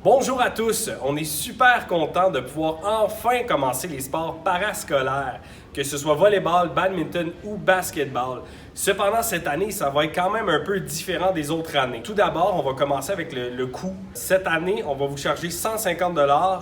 Bonjour à tous, on est super content de pouvoir enfin commencer les sports parascolaires, que ce soit volleyball, badminton ou basketball. Cependant, cette année, ça va être quand même un peu différent des autres années. Tout d'abord, on va commencer avec le coût. Cette année, on va vous charger 150 $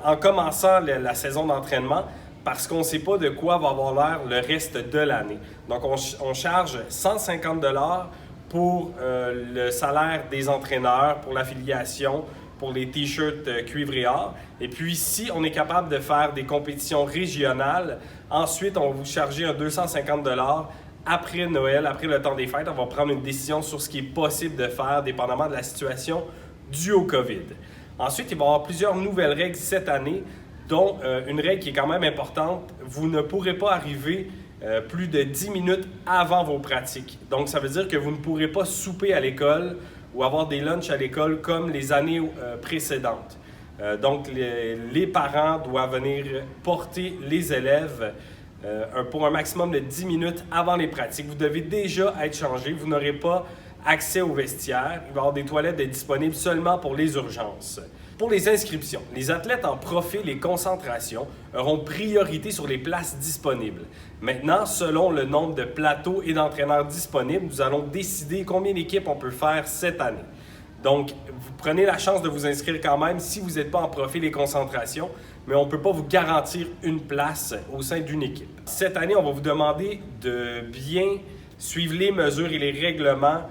en commençant la saison d'entraînement parce qu'on ne sait pas de quoi va avoir l'air le reste de l'année. Donc, on charge 150 $ pour le salaire des entraîneurs, pour l'affiliation, pour les t-shirts cuivre et or. Et puis si on est capable de faire des compétitions régionales, ensuite on va vous charger un 250 $ après Noël, après le temps des fêtes. On va prendre une décision sur ce qui est possible de faire, dépendamment de la situation due au COVID. Ensuite, il va y avoir plusieurs nouvelles règles cette année, dont une règle qui est quand même importante. Vous ne pourrez pas arriver plus de 10 minutes avant vos pratiques. Donc, ça veut dire que vous ne pourrez pas souper à l'école ou avoir des lunchs à l'école comme les années précédentes. Donc, les parents doivent venir porter les élèves pour un maximum de 10 minutes avant les pratiques. Vous devez déjà être changé. Vous n'aurez pas accès au vestiaire. Il va y avoir des toilettes disponibles seulement pour les urgences. Pour les inscriptions, les athlètes en profil et concentration auront priorité sur les places disponibles. Maintenant, selon le nombre de plateaux et d'entraîneurs disponibles, nous allons décider combien d'équipes on peut faire cette année. Donc, vous prenez la chance de vous inscrire quand même si vous n'êtes pas en profil et concentration, mais on ne peut pas vous garantir une place au sein d'une équipe. Cette année, on va vous demander de bien suivre les mesures et les règlements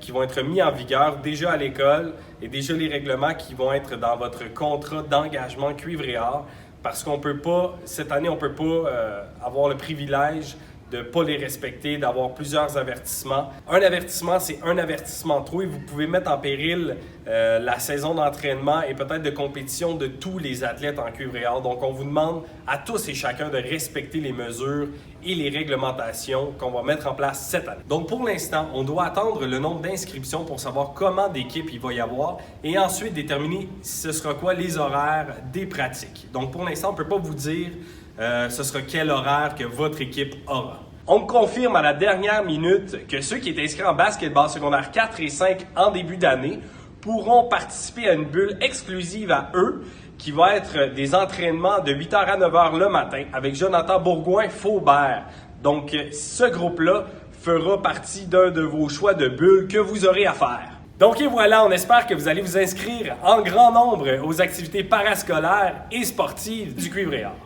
qui vont être mis en vigueur déjà à l'école et déjà les règlements qui vont être dans votre contrat d'engagement cuivre et or parce qu'on peut pas, cette année, on peut pas avoir le privilège de ne pas les respecter, d'avoir plusieurs avertissements. Un avertissement, c'est un avertissement trop et vous pouvez mettre en péril la saison d'entraînement et peut-être de compétition de tous les athlètes en cuivre et or. Donc, on vous demande à tous et chacun de respecter les mesures et les réglementations qu'on va mettre en place cette année. Donc, pour l'instant, on doit attendre le nombre d'inscriptions pour savoir comment d'équipes il va y avoir et ensuite déterminer ce sera quoi les horaires des pratiques. Donc, pour l'instant, on ne peut pas vous dire ce sera quel horaire que votre équipe aura. On me confirme à la dernière minute que ceux qui étaient inscrits en basketball secondaire 4 et 5 en début d'année pourront participer à une bulle exclusive à eux qui va être des entraînements de 8h à 9h le matin avec Jonathan Bourgoin-Faubert. Donc, ce groupe-là fera partie d'un de vos choix de bulles que vous aurez à faire. Donc et voilà, on espère que vous allez vous inscrire en grand nombre aux activités parascolaires et sportives du cuivre et or.